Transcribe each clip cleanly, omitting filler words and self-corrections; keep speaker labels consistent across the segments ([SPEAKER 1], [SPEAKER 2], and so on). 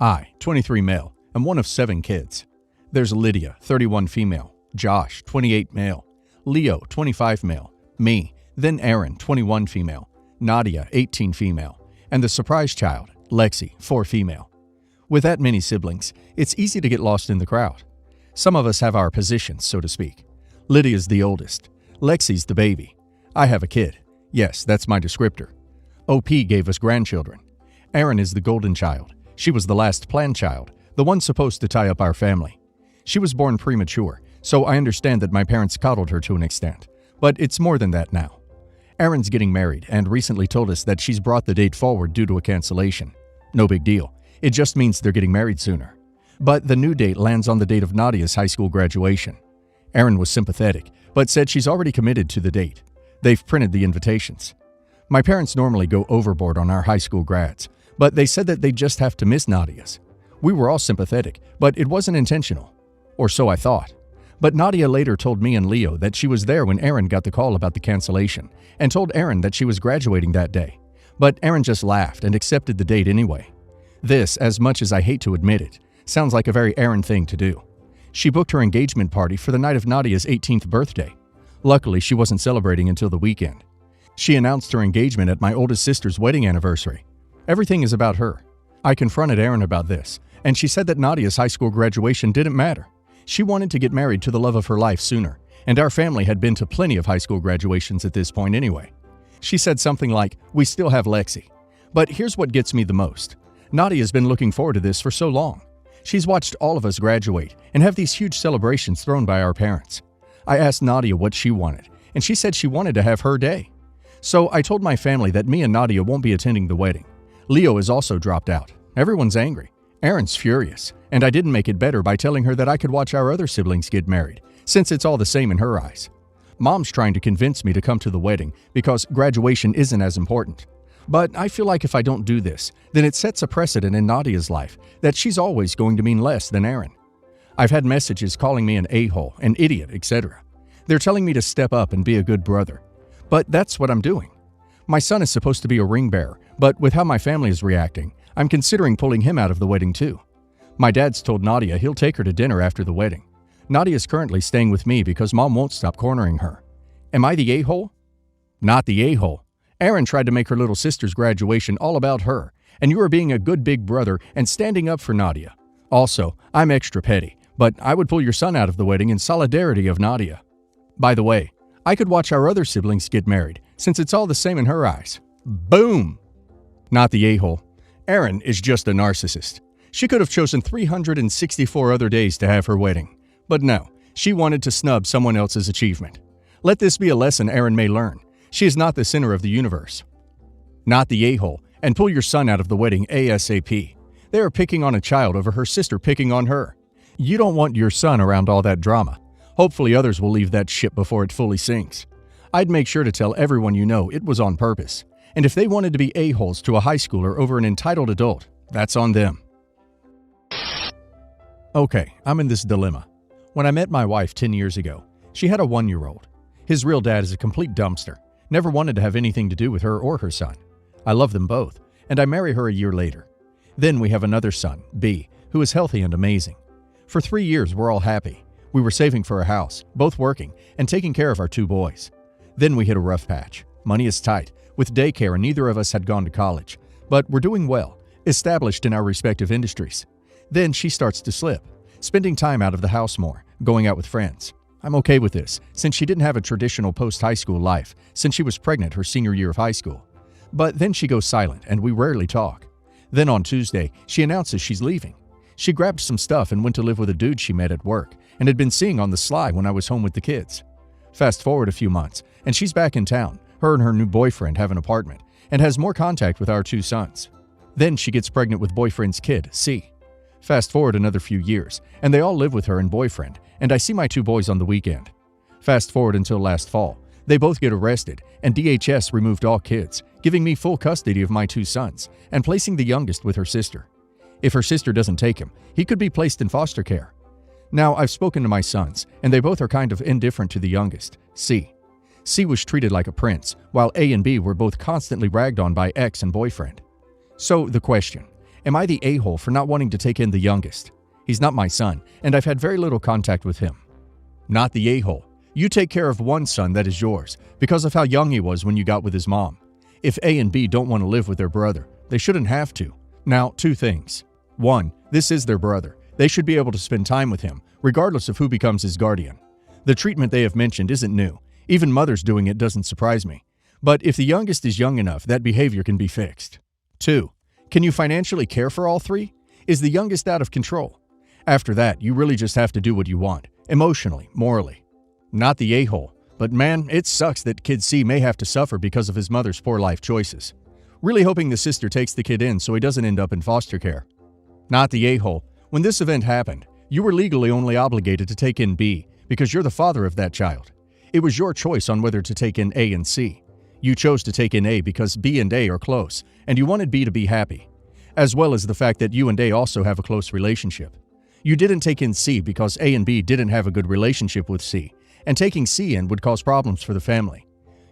[SPEAKER 1] I, 23 male, am one of 7 kids. There's Lydia, 31 female, Josh, 28 male, Leo, 25 male, me, then Aaron, 21 female, Nadia, 18 female, and the surprise child, Lexi, 4 female. With that many siblings, it's easy to get lost in the crowd. Some of us have our positions, so to speak. Lydia's the oldest. Lexi's the baby. I have a kid. Yes, that's my descriptor. OP gave us grandchildren. Erin is the golden child. She was the last planned child, the one supposed to tie up our family. She was born premature, so I understand that my parents coddled her to an extent. But it's more than that now. Erin's getting married and recently told us that she's brought the date forward due to a cancellation. No big deal. It just means they're getting married sooner. But the new date lands on the date of Nadia's high school graduation. Erin was sympathetic, but said she's already committed to the date. They've printed the invitations. My parents normally go overboard on our high school grads, but they said that they just have to miss Nadia's. We were all sympathetic, but it wasn't intentional. Or so I thought. But Nadia later told me and Leo that she was there when Erin got the call about the cancellation and told Erin that she was graduating that day. But Erin just laughed and accepted the date anyway. This, as much as I hate to admit it, sounds like a very Erin thing to do. She booked her engagement party for the night of Nadia's 18th birthday. Luckily, she wasn't celebrating until the weekend. She announced her engagement at my oldest sister's wedding anniversary. Everything is about her. I confronted Erin about this, and she said that Nadia's high school graduation didn't matter. She wanted to get married to the love of her life sooner, and our family had been to plenty of high school graduations at this point anyway. She said something like, "We still have Lexi." But here's what gets me the most. Nadia's been looking forward to this for so long. She's watched all of us graduate and have these huge celebrations thrown by our parents. I asked Nadia what she wanted, and she said she wanted to have her day. So I told my family that me and Nadia won't be attending the wedding. Leo has also dropped out. Everyone's angry. Erin's furious, and I didn't make it better by telling her that I could watch our other siblings get married, since it's all the same in her eyes. Mom's trying to convince me to come to the wedding because graduation isn't as important. But I feel like if I don't do this, then it sets a precedent in Nadia's life that she's always going to mean less than Erin. I've had messages calling me an a-hole, an idiot, etc. They're telling me to step up and be a good brother. But that's what I'm doing. My son is supposed to be a ring bearer, but with how my family is reacting, I'm considering pulling him out of the wedding too. My dad's told Nadia he'll take her to dinner after the wedding. Nadia's currently staying with me because Mom won't stop cornering her. Am I the a-hole? Not the a-hole. Erin tried to make her little sister's graduation all about her, and you are being a good big brother and standing up for Nadia. Also, I'm extra petty, but I would pull your son out of the wedding in solidarity of Nadia. By the way, I could watch our other siblings get married, since it's all the same in her eyes. Boom! Not the a-hole. Erin is just a narcissist. She could have chosen 364 other days to have her wedding. But no, she wanted to snub someone else's achievement. Let this be a lesson Erin may learn. She is not the center of the universe. Not the a-hole, and pull your son out of the wedding ASAP. They are picking on a child over her sister picking on her. You don't want your son around all that drama. Hopefully others will leave that ship before it fully sinks. I'd make sure to tell everyone you know it was on purpose. And if they wanted to be a-holes to a high schooler over an entitled adult, that's on them. Okay, I'm in this dilemma. When I met my wife 10 years ago, she had a 1-year-old. His real dad is a complete dumpster. Never wanted to have anything to do with her or her son. I love them both, and I marry her a year later. Then we have another son, B, who is healthy and amazing. For 3 years, we're all happy. We were saving for a house, both working, and taking care of our 2 boys. Then we hit a rough patch. Money is tight, with daycare and neither of us had gone to college. But we're doing well, established in our respective industries. Then she starts to slip, spending time out of the house more, going out with friends. I'm okay with this, since she didn't have a traditional post-high school life since she was pregnant her senior year of high school. But then she goes silent and we rarely talk. Then on Tuesday, she announces she's leaving. She grabbed some stuff and went to live with a dude she met at work and had been seeing on the sly when I was home with the kids. Fast forward a few months, and she's back in town. Her and her new boyfriend have an apartment and has more contact with our 2 sons. Then she gets pregnant with boyfriend's kid, C. Fast forward another few years, and they all live with her and boyfriend, and I see my 2 boys on the weekend. Fast forward until last fall. They both get arrested, and DHS removed all kids, giving me full custody of my 2 sons and placing the youngest with her sister. If her sister doesn't take him, he could be placed in foster care. Now, I've spoken to my sons, and they both are kind of indifferent to the youngest, C. C was treated like a prince, while A and B were both constantly ragged on by ex and boyfriend. So, the question, Am I the a-hole for not wanting to take in the youngest? He's not my son, and I've had very little contact with him. Not the a-hole. You take care of one son that is yours because of how young he was when you got with his mom. If A and B don't want to live with their brother, they shouldn't have to. Now, 2 things. 1, this is their brother. They should be able to spend time with him, regardless of who becomes his guardian. The treatment they have mentioned isn't new. Even mothers doing it doesn't surprise me. But if the youngest is young enough, that behavior can be fixed. 2, can you financially care for all 3? Is the youngest out of control? After that, you really just have to do what you want, emotionally, morally. Not the a-hole, but man, it sucks that kid C may have to suffer because of his mother's poor life choices. Really hoping the sister takes the kid in so he doesn't end up in foster care. Not the a-hole. When this event happened, you were legally only obligated to take in B because you're the father of that child. It was your choice on whether to take in A and C. You chose to take in A because B and A are close, and you wanted B to be happy, as well as the fact that you and A also have a close relationship. You didn't take in C because A and B didn't have a good relationship with C, and taking C in would cause problems for the family.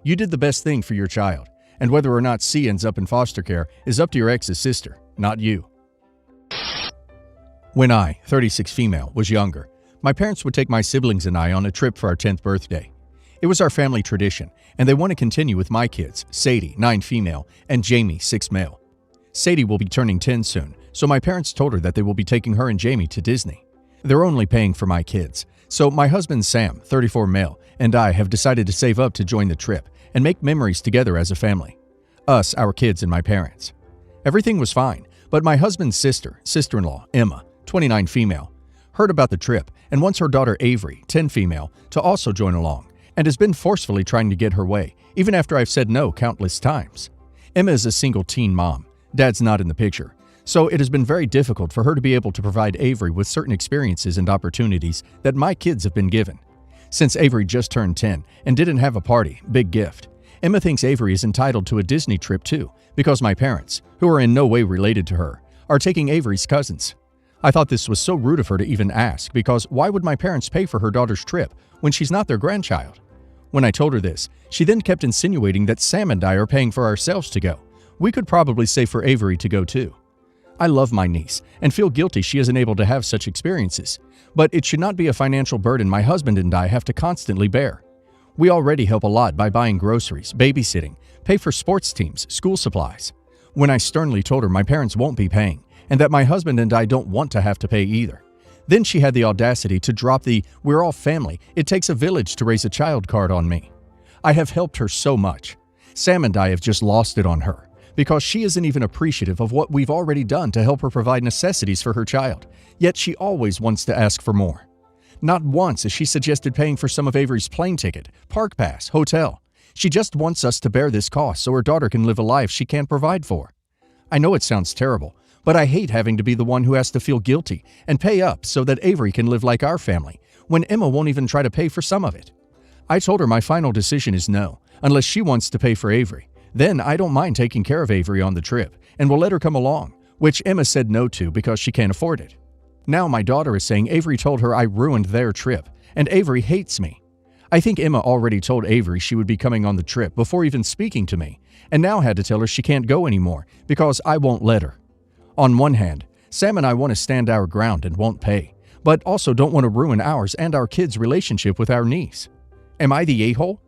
[SPEAKER 1] You did the best thing for your child, and whether or not C ends up in foster care is up to your ex's sister, not you. When I, 36 female, was younger, my parents would take my siblings and I on a trip for our 10th birthday. It was our family tradition, and they want to continue with my kids, Sadie, 9 female, and Jamie, 6 male. Sadie will be turning 10 soon, so my parents told her that they will be taking her and Jamie to Disney. They're only paying for my kids, so my husband Sam, 34 male, and I have decided to save up to join the trip and make memories together as a family. Us, our kids, and my parents. Everything was fine, but my husband's sister-in-law, Emma, 29 female, heard about the trip and wants her daughter Avery, 10 female, to also join along, and has been forcefully trying to get her way, even after I've said no countless times. Emma is a single teen mom. Dad's not in the picture, so it has been very difficult for her to be able to provide Avery with certain experiences and opportunities that my kids have been given. Since Avery just turned 10 and didn't have a party, big gift, Emma thinks Avery is entitled to a Disney trip too, because my parents, who are in no way related to her, are taking Avery's cousins. I thought this was so rude of her to even ask, because why would my parents pay for her daughter's trip when she's not their grandchild? When I told her this, she then kept insinuating that Sam and I are paying for ourselves to go. We could probably save for Avery to go too. I love my niece and feel guilty she isn't able to have such experiences, but it should not be a financial burden my husband and I have to constantly bear. We already help a lot by buying groceries, babysitting, pay for sports teams, school supplies. When I sternly told her my parents won't be paying, and that my husband and I don't want to have to pay either. Then she had the audacity to drop the "we're all family, it takes a village to raise a child" card on me. I have helped her so much. Sam and I have just lost it on her, because she isn't even appreciative of what we've already done to help her provide necessities for her child, yet she always wants to ask for more. Not once has she suggested paying for some of Avery's plane ticket, park pass, hotel. She just wants us to bear this cost so her daughter can live a life she can't provide for. I know it sounds terrible, but I hate having to be the one who has to feel guilty and pay up so that Avery can live like our family, when Emma won't even try to pay for some of it. I told her my final decision is no, unless she wants to pay for Avery. Then I don't mind taking care of Avery on the trip, and will let her come along, which Emma said no to because she can't afford it. Now my daughter is saying Avery told her I ruined their trip, and Avery hates me. I think Emma already told Avery she would be coming on the trip before even speaking to me, and now had to tell her she can't go anymore because I won't let her. On one hand, Sam and I want to stand our ground and won't pay, but also don't want to ruin ours and our kids' relationship with our niece. Am I the a-hole?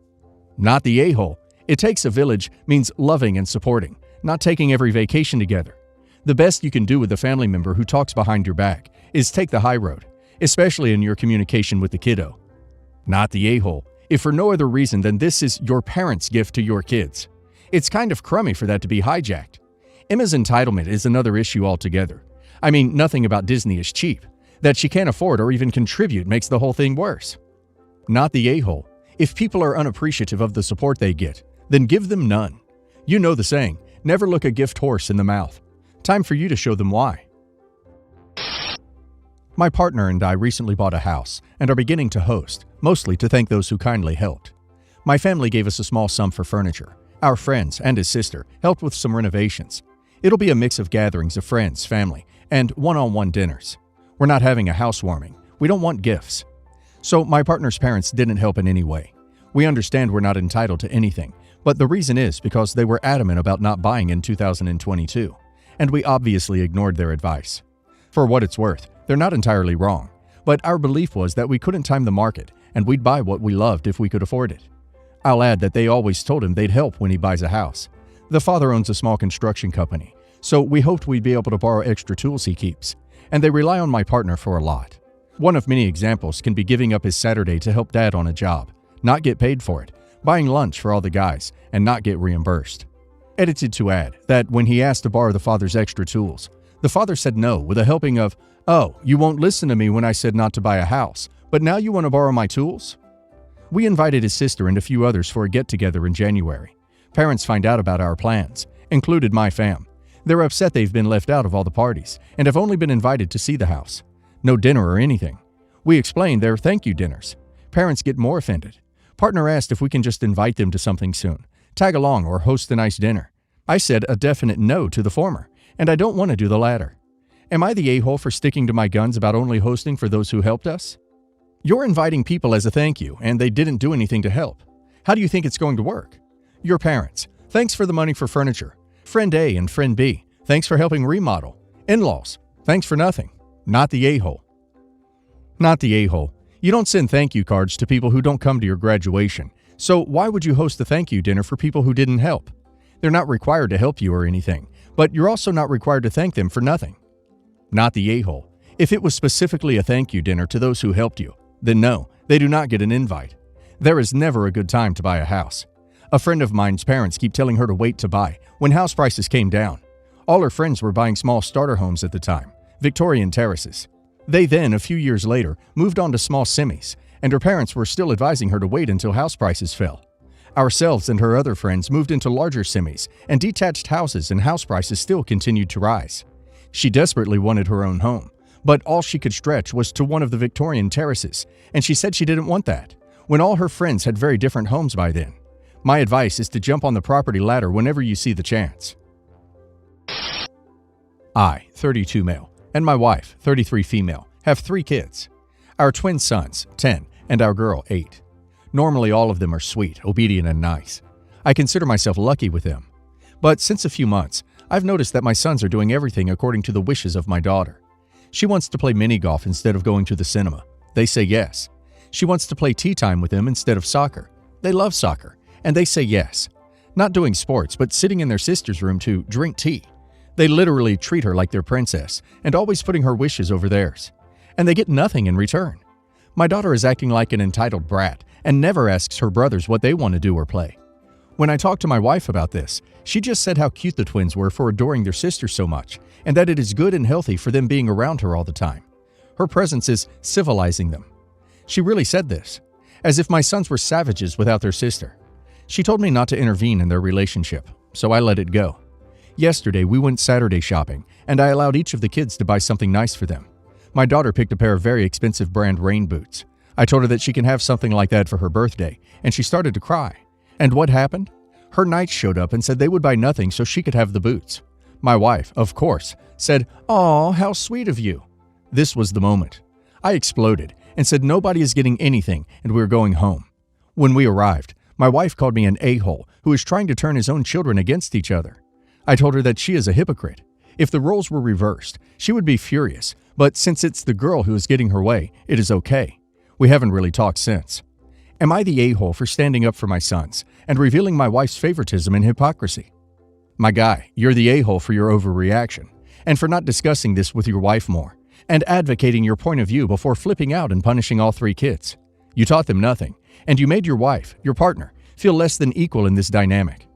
[SPEAKER 1] Not the a-hole. It takes a village means loving and supporting, not taking every vacation together. The best you can do with a family member who talks behind your back is take the high road, especially in your communication with the kiddo. Not the a-hole, if for no other reason than this is your parents' gift to your kids. It's kind of crummy for that to be hijacked. Emma's entitlement is another issue altogether. I mean, nothing about Disney is cheap. That she can't afford or even contribute makes the whole thing worse. Not the a-hole. If people are unappreciative of the support they get, then give them none. You know the saying, never look a gift horse in the mouth. Time for you to show them why. My partner and I recently bought a house and are beginning to host, mostly to thank those who kindly helped. My family gave us a small sum for furniture. Our friends and his sister helped with some renovations. It'll be a mix of gatherings of friends, family, and one-on-one dinners. We're not having a housewarming. We don't want gifts. So my partner's parents didn't help in any way. We understand we're not entitled to anything, but the reason is because they were adamant about not buying in 2022. and we obviously ignored their advice. For what it's worth, they're not entirely wrong, but our belief was that we couldn't time the market and we'd buy what we loved if we could afford it. I'll add that they always told him they'd help when he buys a house. The father owns a small construction company, so we hoped we'd be able to borrow extra tools he keeps, and they rely on my partner for a lot. One of many examples can be giving up his Saturday to help dad on a job, not get paid for it, buying lunch for all the guys, and not get reimbursed. Edited to add that when he asked to borrow the father's extra tools, the father said no with a helping of, "Oh, you won't listen to me when I said not to buy a house, but now you want to borrow my tools?" We invited his sister and a few others for a get-together in January. Parents find out about our plans, included my fam. They're upset they've been left out of all the parties and have only been invited to see the house. No dinner or anything. We explained they're thank you dinners. Parents get more offended. Partner asked if we can just invite them to something soon, tag along or host a nice dinner. I said a definite no to the former, and I don't want to do the latter. Am I the a-hole for sticking to my guns about only hosting for those who helped us? You're inviting people as a thank you, and they didn't do anything to help. How do you think it's going to work? Your parents, thanks for the money for furniture. Friend A and friend B, thanks for helping remodel. In-laws, thanks for nothing. Not the a-hole. Not the a-hole. You don't send thank you cards to people who don't come to your graduation. So why would you host a thank you dinner for people who didn't help? They're not required to help you or anything, but you're also not required to thank them for nothing. Not the a-hole. If it was specifically a thank you dinner to those who helped you, then no, they do not get an invite. There is never a good time to buy a house. A friend of mine's parents keep telling her to wait to buy when house prices came down. All her friends were buying small starter homes at the time, Victorian terraces. They then, a few years later, moved on to small semis, and her parents were still advising her to wait until house prices fell. Ourselves and her other friends moved into larger semis and detached houses, and house prices still continued to rise. She desperately wanted her own home, but all she could stretch was to one of the Victorian terraces, and she said she didn't want that, when all her friends had very different homes by then. My advice is to jump on the property ladder whenever you see the chance. I, 32 male, and my wife, 33 female, have 3 kids. Our twin sons, 10, and our girl, 8. Normally all of them are sweet, obedient, and nice. I consider myself lucky with them. But since a few months, I've noticed that my sons are doing everything according to the wishes of my daughter. She wants to play mini golf instead of going to the cinema. They say yes. She wants to play tea time with them instead of soccer. They love soccer, and they say yes. Not doing sports, but sitting in their sister's room to drink tea. They literally treat her like their princess, and always putting her wishes over theirs. And they get nothing in return. My daughter is acting like an entitled brat, and never asks her brothers what they want to do or play. When I talked to my wife about this, she just said how cute the twins were for adoring their sister so much, and that it is good and healthy for them being around her all the time. Her presence is civilizing them. She really said this, as if my sons were savages without their sister. She told me not to intervene in their relationship, so I let it go. Yesterday, we went Saturday shopping, and I allowed each of the kids to buy something nice for them. My daughter picked a pair of very expensive brand rain boots. I told her that she can have something like that for her birthday, and she started to cry. And what happened? Her knights showed up and said they would buy nothing so she could have the boots. My wife, of course, said, "Aw, how sweet of you." This was the moment. I exploded and said nobody is getting anything and we were going home. When we arrived, my wife called me an a-hole who is trying to turn his own children against each other. I told her that she is a hypocrite. If the roles were reversed, she would be furious, but since it's the girl who is getting her way, it is okay. We haven't really talked since. Am I the a-hole for standing up for my sons and revealing my wife's favoritism and hypocrisy? My guy, you're the a-hole for your overreaction and for not discussing this with your wife more and advocating your point of view before flipping out and punishing all 3 kids. You taught them nothing, and you made your wife, your partner, feel less than equal in this dynamic.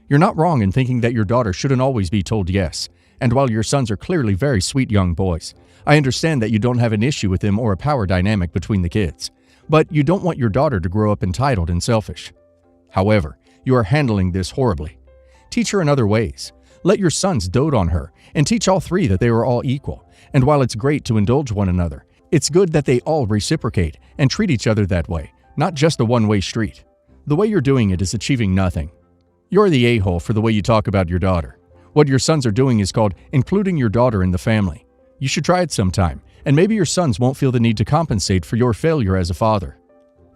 [SPEAKER 1] You're not wrong in thinking that your daughter shouldn't always be told yes, and while your sons are clearly very sweet young boys, I understand that you don't have an issue with them or a power dynamic between the kids, but you don't want your daughter to grow up entitled and selfish. However, you are handling this horribly. Teach her in other ways. Let your sons dote on her and teach all 3 that they are all equal, and while it's great to indulge one another, it's good that they all reciprocate and treat each other that way, not just a one-way street. The way you're doing it is achieving nothing. You're the a-hole for the way you talk about your daughter. What your sons are doing is called including your daughter in the family. You should try it sometime, and maybe your sons won't feel the need to compensate for your failure as a father.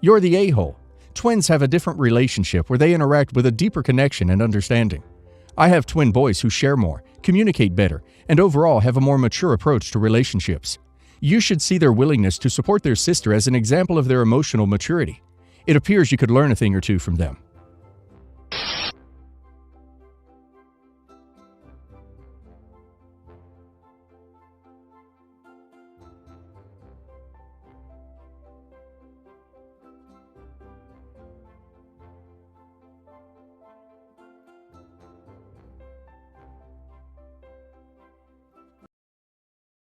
[SPEAKER 1] You're the a-hole. Twins have a different relationship where they interact with a deeper connection and understanding. I have twin boys who share more, communicate better, and overall have a more mature approach to relationships. You should see their willingness to support their sister as an example of their emotional maturity. It appears you could learn a thing or two from them.